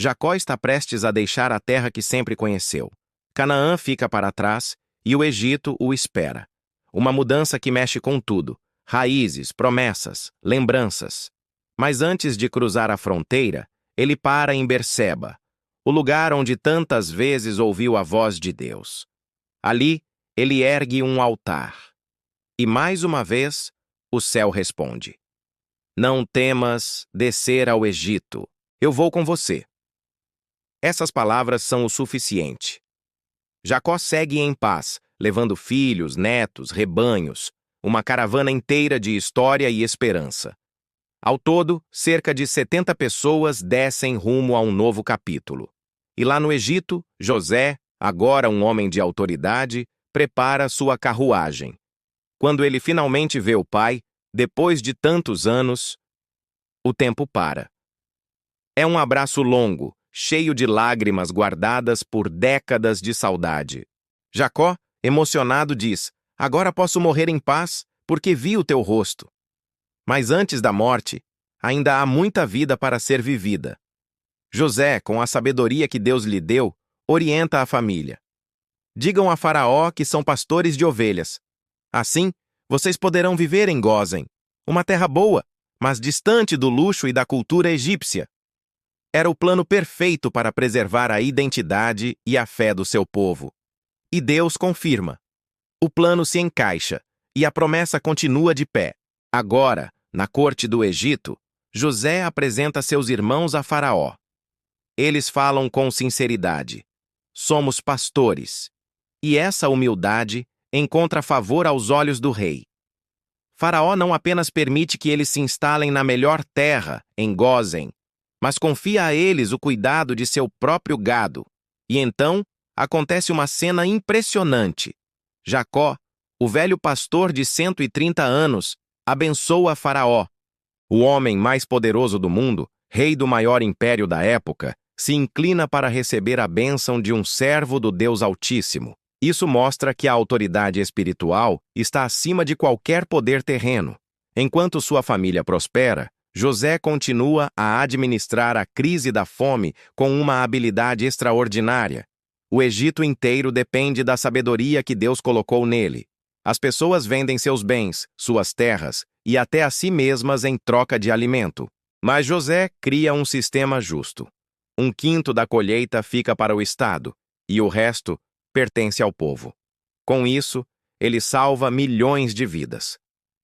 Jacó está prestes a deixar a terra que sempre conheceu. Canaã fica para trás e o Egito o espera. Uma mudança que mexe com tudo: raízes, promessas, lembranças. Mas antes de cruzar a fronteira, ele para em Berseba, o lugar onde tantas vezes ouviu a voz de Deus. Ali, ele ergue um altar. E mais uma vez, o céu responde: Não temas descer ao Egito. Eu vou com você. Essas palavras são o suficiente. Jacó segue em paz, levando filhos, netos, rebanhos, uma caravana inteira de história e esperança. Ao todo, cerca de 70 pessoas descem rumo a um novo capítulo. E lá no Egito, José, agora um homem de autoridade, prepara sua carruagem. Quando ele finalmente vê o pai, depois de tantos anos, o tempo para. É um abraço longo, cheio de lágrimas guardadas por décadas de saudade. Jacó, emocionado, diz: Agora posso morrer em paz, porque vi o teu rosto. Mas antes da morte, ainda há muita vida para ser vivida. José, com a sabedoria que Deus lhe deu, orienta a família. Digam a Faraó que são pastores de ovelhas. Assim, vocês poderão viver em Gósen, uma terra boa, mas distante do luxo e da cultura egípcia. Era o plano perfeito para preservar a identidade e a fé do seu povo. E Deus confirma. O plano se encaixa, e a promessa continua de pé. Agora, na corte do Egito, José apresenta seus irmãos a Faraó. Eles falam com sinceridade: Somos pastores. E essa humildade encontra favor aos olhos do rei. Faraó não apenas permite que eles se instalem na melhor terra, em Gósen, mas confia a eles o cuidado de seu próprio gado. E então, acontece uma cena impressionante. Jacó, o velho pastor de 130 anos, abençoa Faraó. O homem mais poderoso do mundo, rei do maior império da época, se inclina para receber a bênção de um servo do Deus Altíssimo. Isso mostra que a autoridade espiritual está acima de qualquer poder terreno. Enquanto sua família prospera, José continua a administrar a crise da fome com uma habilidade extraordinária. O Egito inteiro depende da sabedoria que Deus colocou nele. As pessoas vendem seus bens, suas terras e até a si mesmas em troca de alimento. Mas José cria um sistema justo. 1/5 da colheita fica para o Estado e o resto pertence ao povo. Com isso, ele salva milhões de vidas.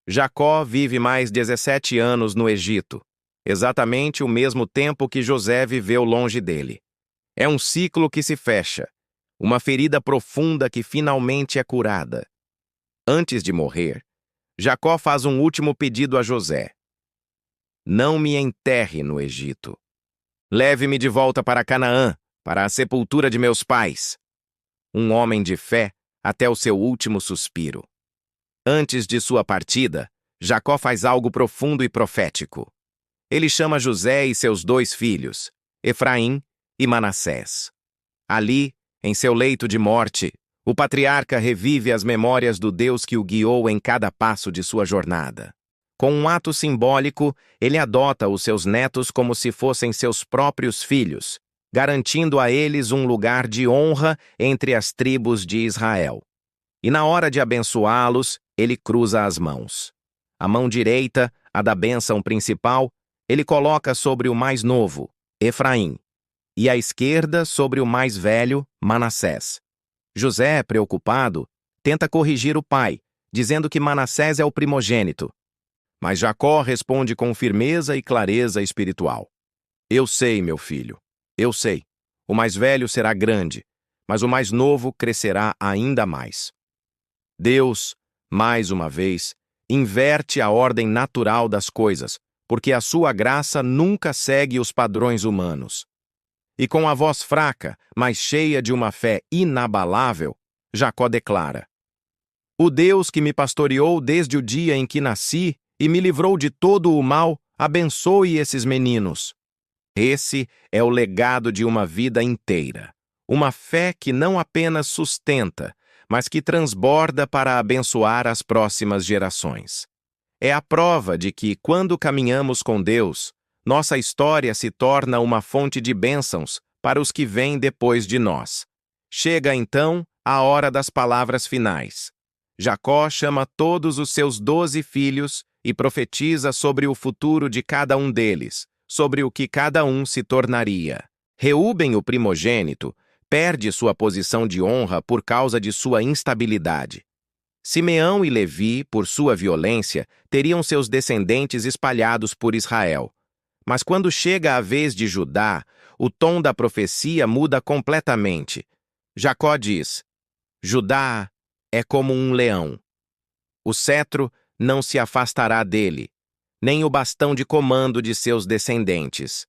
Jacó vive mais 17 anos no Egito, exatamente o mesmo tempo que José viveu longe dele. É um ciclo que se fecha, uma ferida profunda que finalmente é curada. Antes de morrer, Jacó faz um último pedido a José: Não me enterre no Egito. Leve-me de volta para Canaã, para a sepultura de meus pais. Um homem de fé até o seu último suspiro. Antes de sua partida, Jacó faz algo profundo e profético. Ele chama José e seus 2 filhos, Efraim e Manassés. Ali, em seu leito de morte, o patriarca revive as memórias do Deus que o guiou em cada passo de sua jornada. Com um ato simbólico, ele adota os seus netos como se fossem seus próprios filhos, garantindo a eles um lugar de honra entre as tribos de Israel. E na hora de abençoá-los, ele cruza as mãos. A mão direita, a da bênção principal, ele coloca sobre o mais novo, Efraim, e a esquerda sobre o mais velho, Manassés. José, preocupado, tenta corrigir o pai, dizendo que Manassés é o primogênito. Mas Jacó responde com firmeza e clareza espiritual: Eu sei, meu filho, eu sei. O mais velho será grande, mas o mais novo crescerá ainda mais. Deus, mais uma vez, inverte a ordem natural das coisas, porque a sua graça nunca segue os padrões humanos. E com a voz fraca, mas cheia de uma fé inabalável, Jacó declara: O Deus que me pastoreou desde o dia em que nasci e me livrou de todo o mal, abençoe esses meninos. Esse é o legado de uma vida inteira. Uma fé que não apenas sustenta, mas que transborda para abençoar as próximas gerações. É a prova de que, quando caminhamos com Deus, nossa história se torna uma fonte de bênçãos para os que vêm depois de nós. Chega, então, a hora das palavras finais. Jacó chama todos os seus 12 filhos e profetiza sobre o futuro de cada um deles, sobre o que cada um se tornaria. Reúben, o primogênito, perde sua posição de honra por causa de sua instabilidade. Simeão e Levi, por sua violência, teriam seus descendentes espalhados por Israel. Mas quando chega a vez de Judá, o tom da profecia muda completamente. Jacó diz: Judá é como um leão. O cetro não se afastará dele, nem o bastão de comando de seus descendentes.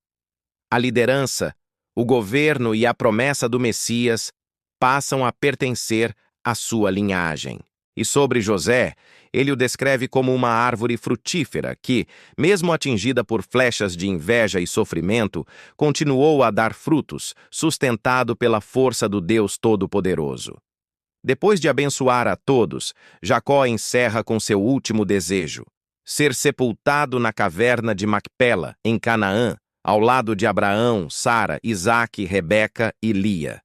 A liderança, o governo e a promessa do Messias passam a pertencer à sua linhagem. E sobre José, ele o descreve como uma árvore frutífera que, mesmo atingida por flechas de inveja e sofrimento, continuou a dar frutos, sustentado pela força do Deus Todo-Poderoso. Depois de abençoar a todos, Jacó encerra com seu último desejo: ser sepultado na caverna de Macpela, em Canaã, ao lado de Abraão, Sara, Isaque, Rebeca e Lia.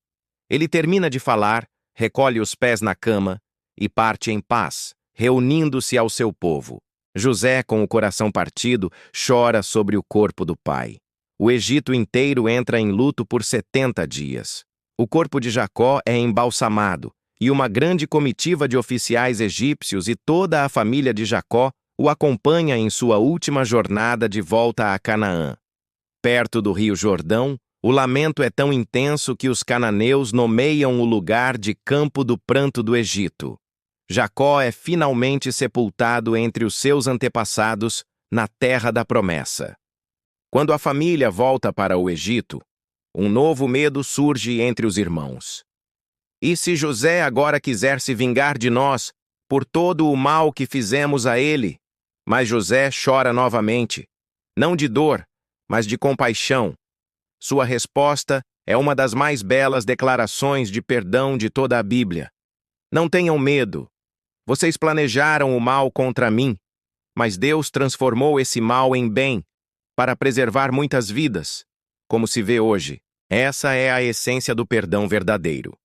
Ele termina de falar, recolhe os pés na cama e parte em paz, reunindo-se ao seu povo. José, com o coração partido, chora sobre o corpo do pai. O Egito inteiro entra em luto por 70 dias. O corpo de Jacó é embalsamado, e uma grande comitiva de oficiais egípcios e toda a família de Jacó o acompanha em sua última jornada de volta a Canaã. Perto do rio Jordão, o lamento é tão intenso que os cananeus nomeiam o lugar de Campo do Pranto do Egito. Jacó é finalmente sepultado entre os seus antepassados na terra da promessa. Quando a família volta para o Egito, um novo medo surge entre os irmãos. E se José agora quiser se vingar de nós por todo o mal que fizemos a ele? Mas José chora novamente, não de dor, mas de compaixão. Sua resposta é uma das mais belas declarações de perdão de toda a Bíblia. Não tenham medo. Vocês planejaram o mal contra mim, mas Deus transformou esse mal em bem, para preservar muitas vidas, como se vê hoje. Essa é a essência do perdão verdadeiro.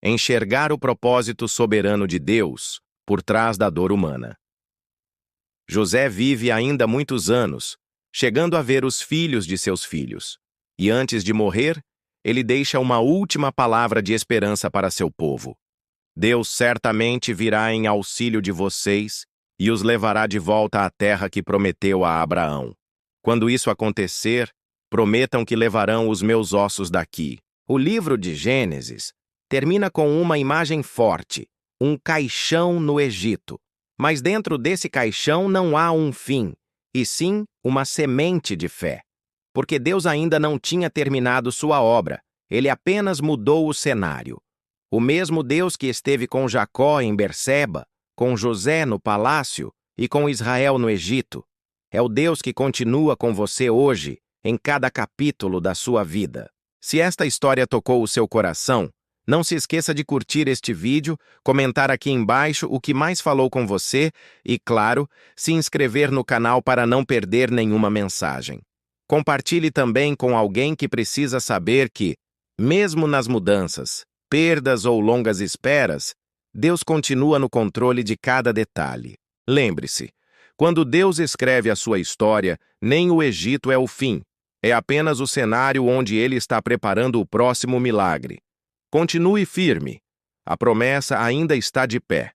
Enxergar o propósito soberano de Deus por trás da dor humana. José vive ainda muitos anos, chegando a ver os filhos de seus filhos. E antes de morrer, ele deixa uma última palavra de esperança para seu povo. Deus certamente virá em auxílio de vocês e os levará de volta à terra que prometeu a Abraão. Quando isso acontecer, prometam que levarão os meus ossos daqui. O livro de Gênesis termina com uma imagem forte, um caixão no Egito. Mas dentro desse caixão não há um fim, e sim uma semente de fé. Porque Deus ainda não tinha terminado sua obra, ele apenas mudou o cenário. O mesmo Deus que esteve com Jacó em Berseba, com José no palácio e com Israel no Egito, é o Deus que continua com você hoje, em cada capítulo da sua vida. Se esta história tocou o seu coração, não se esqueça de curtir este vídeo, comentar aqui embaixo o que mais falou com você e, claro, se inscrever no canal para não perder nenhuma mensagem. Compartilhe também com alguém que precisa saber que, mesmo nas mudanças, perdas ou longas esperas, Deus continua no controle de cada detalhe. Lembre-se, quando Deus escreve a sua história, nem o Egito é o fim, é apenas o cenário onde ele está preparando o próximo milagre. Continue firme. A promessa ainda está de pé.